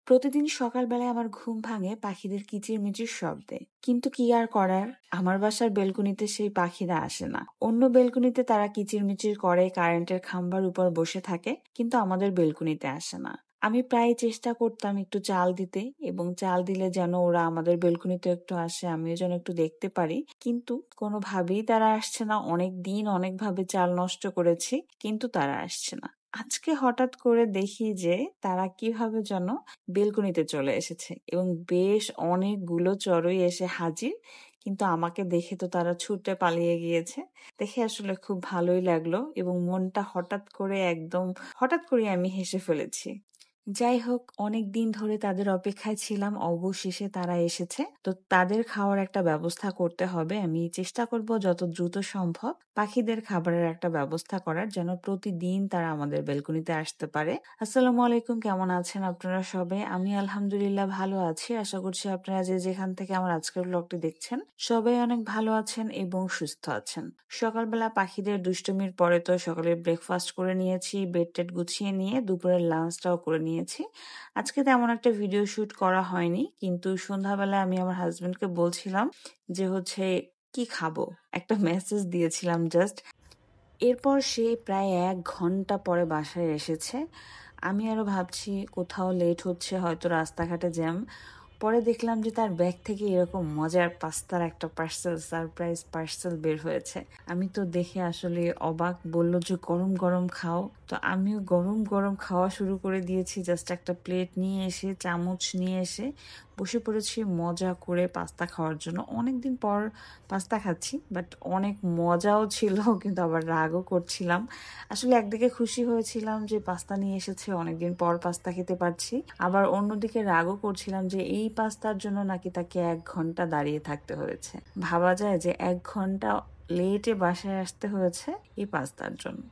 প্রতিদিন সকালবেলায় আমার ঘুম ভাঙে পাখিদের কিচিরমিচির শব্দে। কিন্তু কি আর করার, আমার বাসার বেলকনিতে সেই পাখিরা আসে না। অন্য বেলকনিতে তারা কিচিরমিচির করে, কারেন্টের খাম্বার উপর বসে থাকে, কিন্তু আমাদের বেলকনিতে আসে না। আমি প্রায় চেষ্টা করতাম একটু চাল দিতে, এবং চাল দিলে যেন ওরা আমাদের বেলকনিতে একটু আসে, আমিও যেন একটু দেখতে পারি। কিন্তু কোনোভাবেই তারা আসছে না। অনেক দিন অনেকভাবে চাল নষ্ট করেছি, কিন্তু তারা আসছে না। আজকে হঠাৎ করে দেখি যে তারা কিভাবে যেন বেলকনিতে চলে এসেছে, এবং বেশ অনেকগুলো চড়ুই এসে হাজির। কিন্তু আমাকে দেখে তো তারা ছুটে পালিয়ে গিয়েছে। দেখে আসলে খুব ভালোই লাগলো, এবং মনটা হঠাৎ করে আমি হেসে ফেলেছি। যাই হোক, অনেক দিন ধরে তাদের অপেক্ষায় ছিলাম, অবশেষে তারা এসেছে। তো তাদের খাওয়ার একটা ব্যবস্থা করতে হবে। আমি চেষ্টা করব যত দ্রুত সম্ভব পাখিদের খাবারের একটা ব্যবস্থা করার, যেন প্রতিদিন তারা আমাদের বেলকনিতে আসতে পারে। আসসালামু আলাইকুম, কেমন আছেন আপনারা সবাই? আমি আলহামদুলিল্লাহ ভালো আছি। আশা করছি আপনারা যে যেখান থেকে আমার আজকের ব্লগটি দেখছেন সবাই অনেক ভালো আছেন এবং সুস্থ আছেন। সকালবেলা পাখিদের দুষ্টুমির পরে তো সকালে ব্রেকফাস্ট করে নিয়েছি, বেড টেড গুছিয়ে নিয়ে দুপুরের লাঞ্চটাও করে নিয়েছি। আজকে তেমন একটা ভিডিও শুট করা হয়নি, কিন্তু সন্ধ্যাবেলা আমি আমার হাজবেন্ডকে বলছিলাম যে কি খাবো, একটা মেসেজ দিয়েছিলাম জাস্ট। এরপর সে প্রায় 1 ঘন্টা পরে বাসায় এসেছে। আমি আরো ভাবছি কোথাও লেট হচ্ছে, হয়তো রাস্তাঘাটে জ্যাম। পরে দেখলাম যে তার ব্যাগ থেকে এরকম মজার পাস্তার একটা সারপ্রাইজ পার্সেল বের হয়েছে। আমি তো দেখে আসলে অবাক। বলল যে গরম গরম খাও, তো আমিও গরম গরম খাওয়া শুরু করে দিয়েছি। জাস্ট একটা প্লেট নিয়ে এসে, চামচ নিয়ে এসে বসে পড়েছি মজা করে পাস্তা খাওয়ার জন্য। অনেকদিন পর পাস্তা খাচ্ছি, বাট অনেক মজাও ছিল, কিন্তু আবার রাগও করছিলাম। আসলে একদিকে খুশি হয়েছিলাম যে পাস্তা নিয়ে এসেছে, অনেকদিন পর পাস্তা খেতে পারছি। আবার অন্যদিকে রাগও করছিলাম যে এই পাস্তার জন্য নাকি তাকে 1 ঘন্টা দাঁড়িয়ে থাকতে হয়েছে। ভাবা যায় যে 1 ঘন্টা লেটে বাসায় আসতে হয়েছে এই পাস্তার জন্য।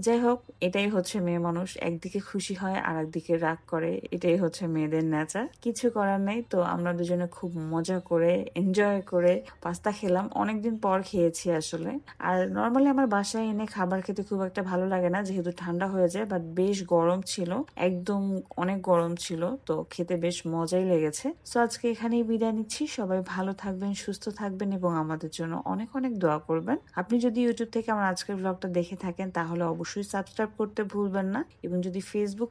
যাই হোক, এটাই হচ্ছে মেয়ে মানুষ, একদিকে খুশি হয় আর একদিকে রাগ করে। এটাই হচ্ছে মেয়েদের নেচার, কিছু করার নেই। তো আমরা দুজনে খুব মজা করে এনজয় করে পাস্তা খেলাম। অনেকদিন পর খেয়েছি আসলে। আর নর্মালি আমার বাসায় এনে খাবার খেতে খুব একটা ভালো লাগে না, যেহেতু ঠান্ডা হয়ে যায়। বাট বেশ গরম ছিল, একদম অনেক গরম ছিল, তো খেতে বেশ মজাই লেগেছে। সো আজকে এখানেই বিদায় নিচ্ছি। সবাই ভালো থাকবেন, সুস্থ থাকবেন, এবং আমাদের জন্য অনেক অনেক দোয়া করবেন। আপনি যদি ইউটিউব থেকে আমার আজকের ব্লগটা দেখে থাকেন তাহলে অবশ্যই সাবস্ক্রাইব করতে ভুলবেন না, এবং যদি ফেসবুক